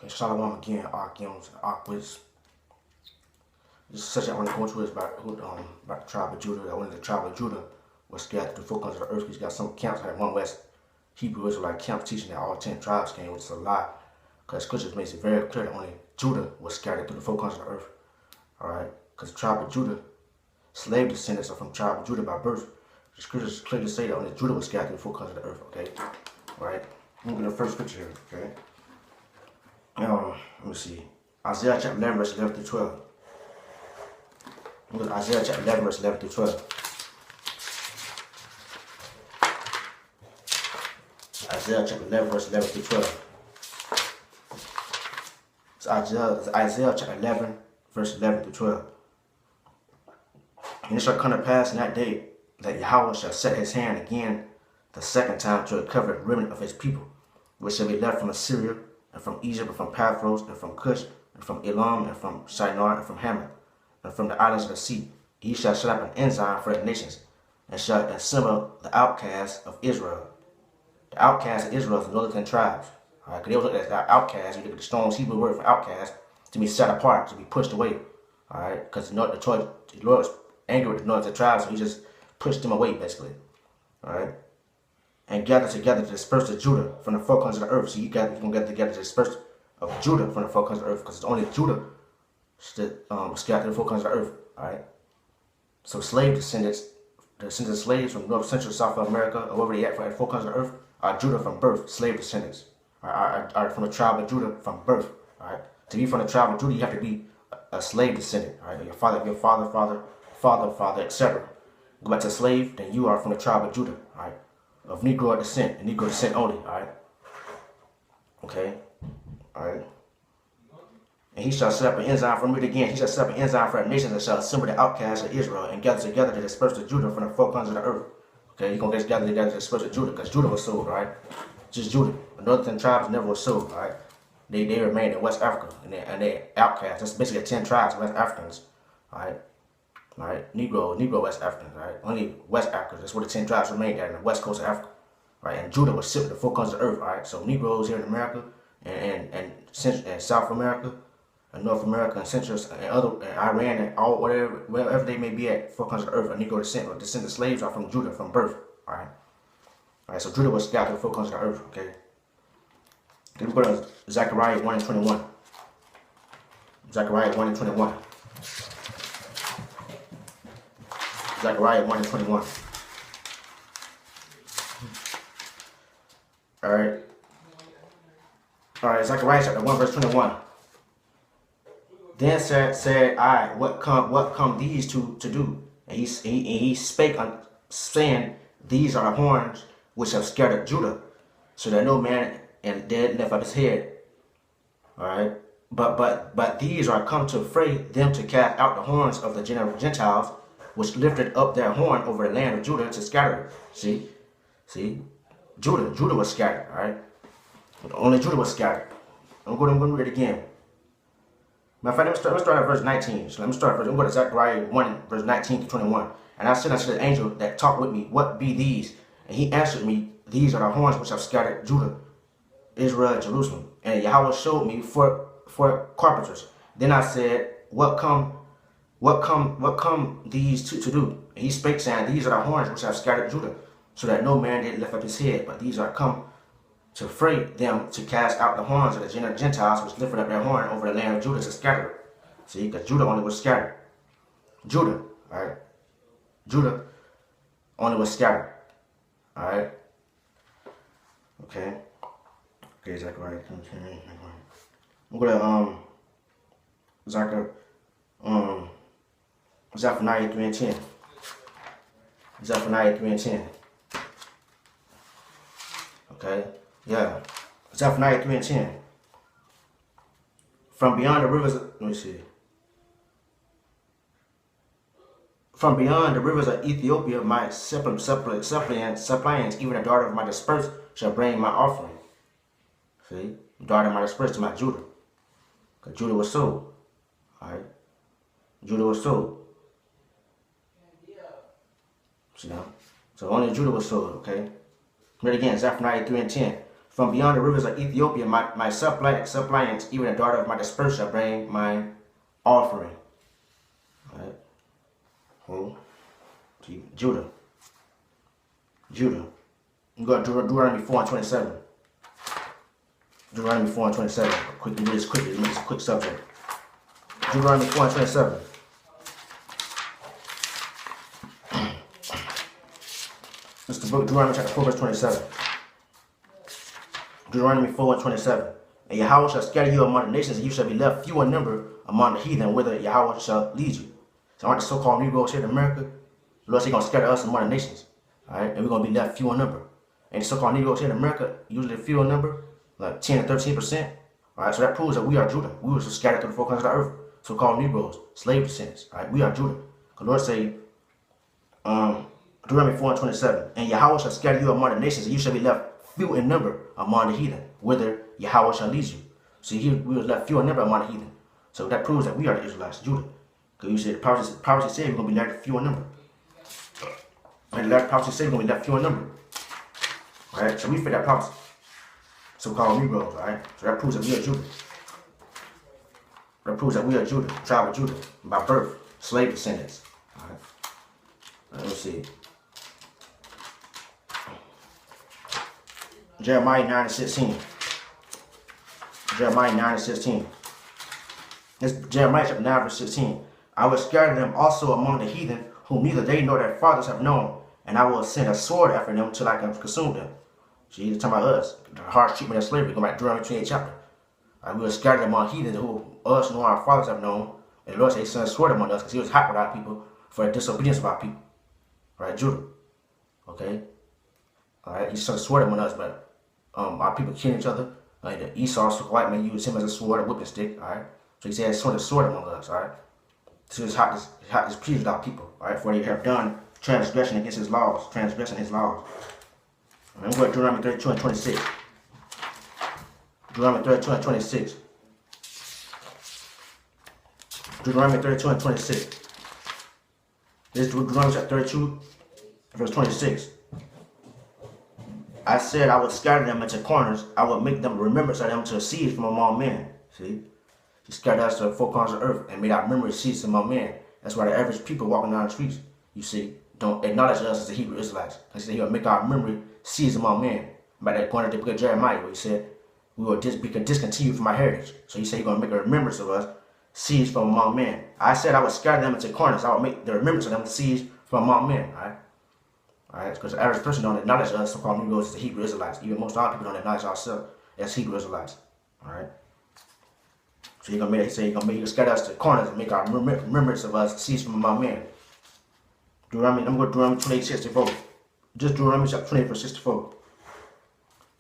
Okay, Shalom again, Ark. This session I want to go into is about the tribe of Judah. That one of the tribe of Judah was scattered to the four corners of the earth. He's got some camps like one West Hebrew Israelite camps teaching that all 10 tribes came, which is a lie. Because Scripture makes it very clear that only Judah was scattered through the four corners of the earth. Alright? Because the tribe of Judah, slave descendants are from the tribe of Judah by birth. The Scriptures clearly say that only Judah was scattered through the four corners of the earth. Okay? Alright? Look at the first scripture here. Okay? Let me see. Isaiah chapter 11, verse 11 through 12. Look at Isaiah chapter 11, verse 11 through 12. Isaiah chapter 11, verse 11 through 12. It's Isaiah chapter 11, verse 11 through 12. And it shall come to pass in that day that Yahweh shall set his hand again the second time to recover the remnant of his people, which shall be left from Assyria, and from Egypt, and from Pathros, and from Cush, and from Elam, and from Shinar, and from Hamath, and from the islands of the sea. He shall set up an ensign for the nations, and shall assemble the outcasts of Israel. The outcasts of Israel is the northern tribes. All right, because they was looked at outcasts. You look at the Strong's Hebrew word for outcast, to be set apart, to be pushed away. All right, because the Lord was angry with the northern tribes, so he just pushed them away, basically. All right. And gather together to disperse the Judah from the four corners of the earth. So you're going to gather together to disperse of Judah from the four corners of the earth, because it's only Judah that scattered to the four corners of the earth. All right. So slave descendants, the descendants of slaves from North, Central, South America, or wherever they at for the four corners of the earth, are Judah from birth. Slave descendants are from the tribe of Judah from birth. All right. To be from the tribe of Judah, you have to be a slave descendant. All right. Your father, etc. Go back to slave, then you are from the tribe of Judah. All right. Of Negro descent, and Negro descent only, alright? Okay? Alright? And he shall set up an ensign for me again. He shall set up an ensign for the nations that shall assemble the outcasts of Israel and gather together to disperse the Judah from the four corners of the earth. Okay, you're going to gather together to disperse the Judah, because Judah was sold, right? Just Judah. The northern tribes never was sold, right? They remained in West Africa, and they outcasts. That's basically 10 tribes, West Africans, alright? Right, Negro West Africans, right? Only West Africans. That's where the 10 tribes remained at in the west coast of Africa, right? And Judah was shipped to the four corners of the earth, right? So Negroes here in America and South America and North America and Central and Iran and wherever they may be at, four corners of the earth, a Negro descendant slaves are from Judah from birth, all right? All right, so Judah was scattered to the four corners of the earth, okay? Then we go to Zechariah 1 and 21. Zechariah 1 and 21. Zechariah 1 and 21. Alright, Zechariah chapter 1 verse 21. Then said I, what come these two to do? And he spake saying, these are the horns which have scattered Judah, so that no man and dead left up his head. Alright. But these are come to fray them to cast out the horns of the Gentiles, which lifted up their horn over the land of Judah to scatter it. See? Judah was scattered, alright? Only Judah was scattered. I'm going to read it again. Matter of fact, let me start at verse 19. So let me start first. I'm going to Zechariah 1, verse 19 to 21. And I said unto the angel that talked with me, what be these? And he answered me, these are the horns which have scattered Judah, Israel, and Jerusalem. And Yahweh showed me for carpenters. Then I said, what come these two to do? And he spake, saying, these are the horns which have scattered Judah, so that no man did lift up his head, but these are come to fray them to cast out the horns of the Gentiles, which lifted up their horn over the land of Judah to scatter it. See, because Judah only was scattered. Judah, all right? Judah only was scattered, all right? Okay, Zechariah. I'm going to Zephaniah 3 and 10. Zephaniah 3 and 10. Okay, yeah. Zephaniah 3 and 10. From beyond the rivers, let me see. From beyond the rivers of Ethiopia, my suppliants, even the daughter of my dispersed, shall bring my offering. See, the daughter of my dispersed to my Judah. Because Judah was sold. Alright? Judah was sold. See now? So only Judah was sold, okay? Read again, Zephaniah 3 and 10. From beyond the rivers of Ethiopia, my suppliants, even the daughter of my dispersed, shall bring my offering. All right. Who? Judah. Judah. You go to Deuteronomy 4:27. Deuteronomy 4:27. Quickly, read this quickly. This is a quick subject. Deuteronomy 4:27. This is the book, Deuteronomy chapter 4, verse 27. Deuteronomy 4:27. And Yahweh shall scatter you among the nations, and you shall be left few in number among the heathen, whither Yahweh shall lead you. So aren't the so-called Negroes here in America? The Lord said he's going to scatter us among the nations. Alright? And we're going to be left few in number. And the so-called Negroes here in America, usually few in number, like 10 to 13%. Alright, so that proves that we are Judah. We were scattered through the four corners of the earth. So-called Negroes, slave descendants. Alright, we are Judah. The Lord say, Deuteronomy 4:27. And Yahweh shall scatter you among the nations, and you shall be left few in number among the heathen, whither Yahweh shall lead you. See, here we were left few in number among the heathen. So that proves that we are the Israelites, Judah. Because you said the prophecy said we're going to be left few in number. And the prophecy said we're going to be left few in number. Alright, so we fit that prophecy. So-called Negroes, alright? So that proves that we are Judah. That proves that we are Judah, tribe of Judah, by birth, slave descendants. Alright. Let me see. Jeremiah 9:16. Jeremiah 9:16. This Jeremiah chapter 9, verse 16. I will scatter them also among the heathen, whom neither they nor their fathers have known, and I will send a sword after them till I can consume them. See, he's talking about us, the harsh treatment of slavery. Go back to Deuteronomy 28 chapter. We will scatter them among heathen, who us nor our fathers have known, and the Lord said he sent a sword among us, because he was hot with our people for the disobedience of our people. Alright, Judah. Okay? Alright, he sent a sword among us, but our people killing each other. The Esau, the white man, used him as a sword, a whipping stick. Alright? So he said he sent a sword among us. Alright? So he's hot displeased with our people. Alright? For they have done transgression against his laws. Transgressing his laws. I'm going to Deuteronomy 32:26. Deuteronomy 32:26. Deuteronomy 32:26. This is Deuteronomy chapter 32, verse 26. I said I would scatter them into corners. I would make them remembrance of them to cease from among men. See? He scattered us to the four corners of the earth and made our memory cease among men. That's why the average people walking down the streets, you see, don't acknowledge us as the Hebrew Israelites. He said he will make our memory cease among men. By that going to the book of Jeremiah, where he said, we will be discontinued from our heritage. So he said he's going to make a remembrance of us cease from among men. I said I would scatter them into corners. I would make the remembrance of them cease from among men. Alright? Alright? Because the average person don't acknowledge us, so-called Negroes, as the Hebrew Israelites. Even most of our people don't acknowledge ourselves as Hebrew Israelites. Alright? So he's going to scatter us to corners and make our remembrance of us cease from among men. I'm going to go to Deuteronomy 28:64. Just Deuteronomy chapter 28, verse 64.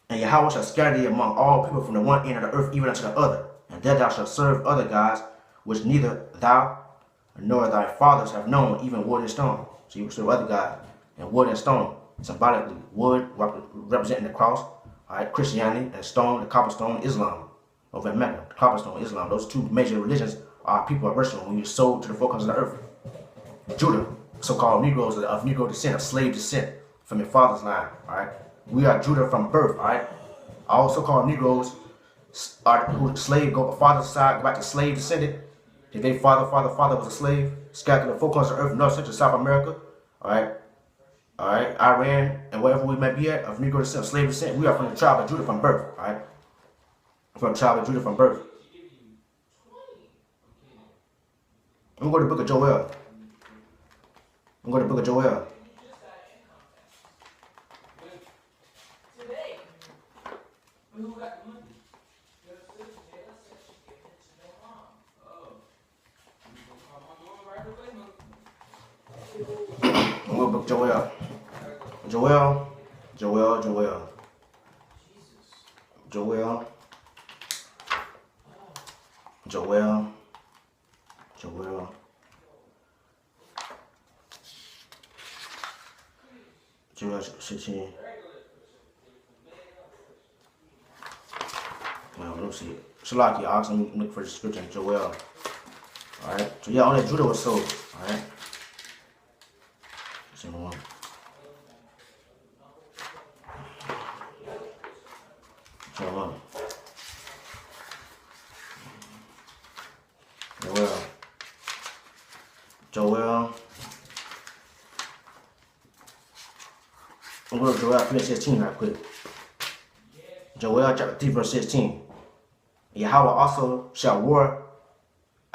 And Yahweh shall scatter thee among all people from the one end of the earth even unto the other. And there thou shalt serve other gods, which neither thou nor thy fathers have known, even wood and stone. So you will serve other gods. And wood and stone, symbolically, wood representing the cross, alright, Christianity, and stone, the copperstone, Islam. Over in Mecca, the copperstone, Islam. Those two major religions our people are worshiping when you're sold to the four corners of the earth. Judah, so-called Negroes of Negro descent, of slave descent from your father's line. Alright, we are Judah from birth. Alright, all so-called Negroes are who slave go father's side, go back to slave descendant. If their father was a slave, scattered to the four corners of the earth, North, Central, South America. Alright, Iran and wherever we may be at of Negro descent, slave descent, we are from the tribe of Judah from birth. Alright, from the tribe of Judah from birth. I'm going to the book of Joel. I'm going to the book of Joel. I'm going to the book of Joel. Joel. Joel 16. Well, let's see. Shalaki, I'm looking for the scripture in Joel. Alright. So yeah, only Judah was sold. Alright. Same one. Joel. I'm going to Joel 3:16 right quick. Joel chapter 3 verse 16. Yahweh also shall war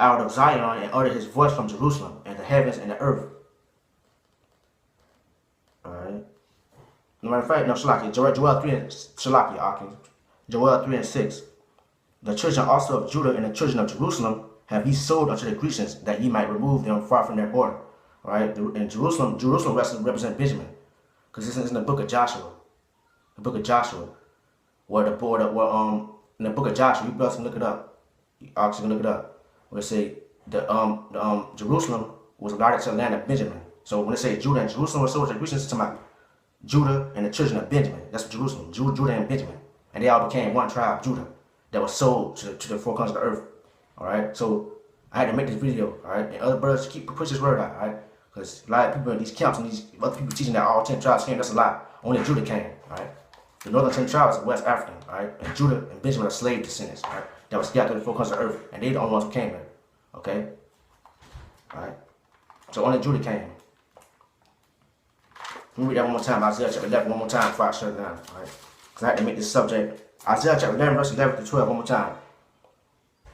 out of Zion and utter his voice from Jerusalem, and the heavens and the earth. Alright. No matter of fact, no, Shalaki. Joel 3 and Shalaki, Aki. Joel 3:6. The children also of Judah and the children of Jerusalem have ye sold unto the Grecians, that ye might remove them far from their border. Alright. And Jerusalem represents Benjamin. Because this is in the book of Joshua. The book of Joshua. Where the border, in the book of Joshua, you brothers can look it up. You actually can look it up. Where it say Jerusalem was allotted to the land of Benjamin. So when it say Judah and Jerusalem were sold to the Grecians, it's talking about Judah and the children of Benjamin. That's what Jerusalem. Judah and Benjamin. And they all became one tribe, Judah, that was sold to the four corners of the earth. Alright? So I had to make this video, alright? And other brothers push this word out, alright? Because a lot of people in these camps and these other people teaching that all 10 tribes came, that's a lie. Only Judah came, alright? The northern 10 tribes are West African, alright? And Judah and Benjamin are slave descendants, alright? That was scattered to the four corners of the earth. And they the only ones who came here. Okay? Alright? So only Judah came. Let me read that one more time. Isaiah chapter 11 one more time before I shut it down. Alright? Because I had to make this subject. Isaiah chapter 11 verse 11 to 12 one more time.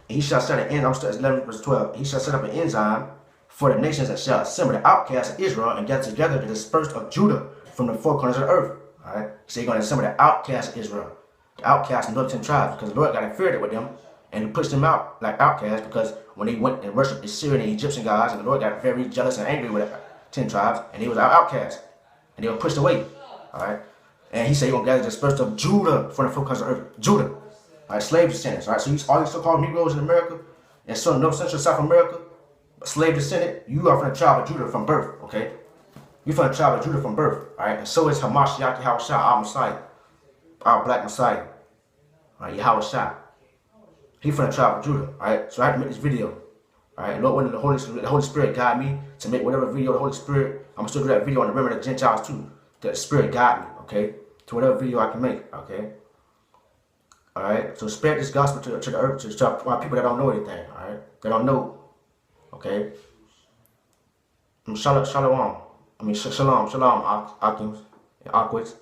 And he shall set an end, I'm starting 11 verse 12. He shall set up an enzyme for the nations that shall assemble the outcasts of Israel and gather together the dispersed of Judah from the four corners of the earth. Alright? So you're going to assemble the outcasts of Israel. The outcasts of the northern 10 tribes. Because the Lord got infuriated with them. And he pushed them out like outcasts because when they went and worshipped the Syrian and Egyptian gods, and the Lord got very jealous and angry with the 10 tribes, and they was outcasts. And they were pushed away. Alright? And he said, you're going to gather the dispersed of Judah from the four corners of the earth. Judah. Alright, slave descendants. Alright, so all these so-called Negroes in America, and some North Central South America, slave descendant, you are from the tribe of Judah from birth, okay? You're from the tribe of Judah from birth. Alright, and so is Hamashiach Yahushua, our Messiah, our black Messiah. Alright, Yahushua. He from the tribe of Judah, alright? So I had to make this video, alright? Lord, when the Holy Spirit guide me to make whatever video the Holy Spirit, I'm going to still do that video on the remnant of the Gentiles too. That the Spirit guide me, okay? To whatever video I can make, okay? Alright? So spread this gospel to the earth, to people that don't know anything, alright? That don't know, okay? Shalom, Akim, and Aquits.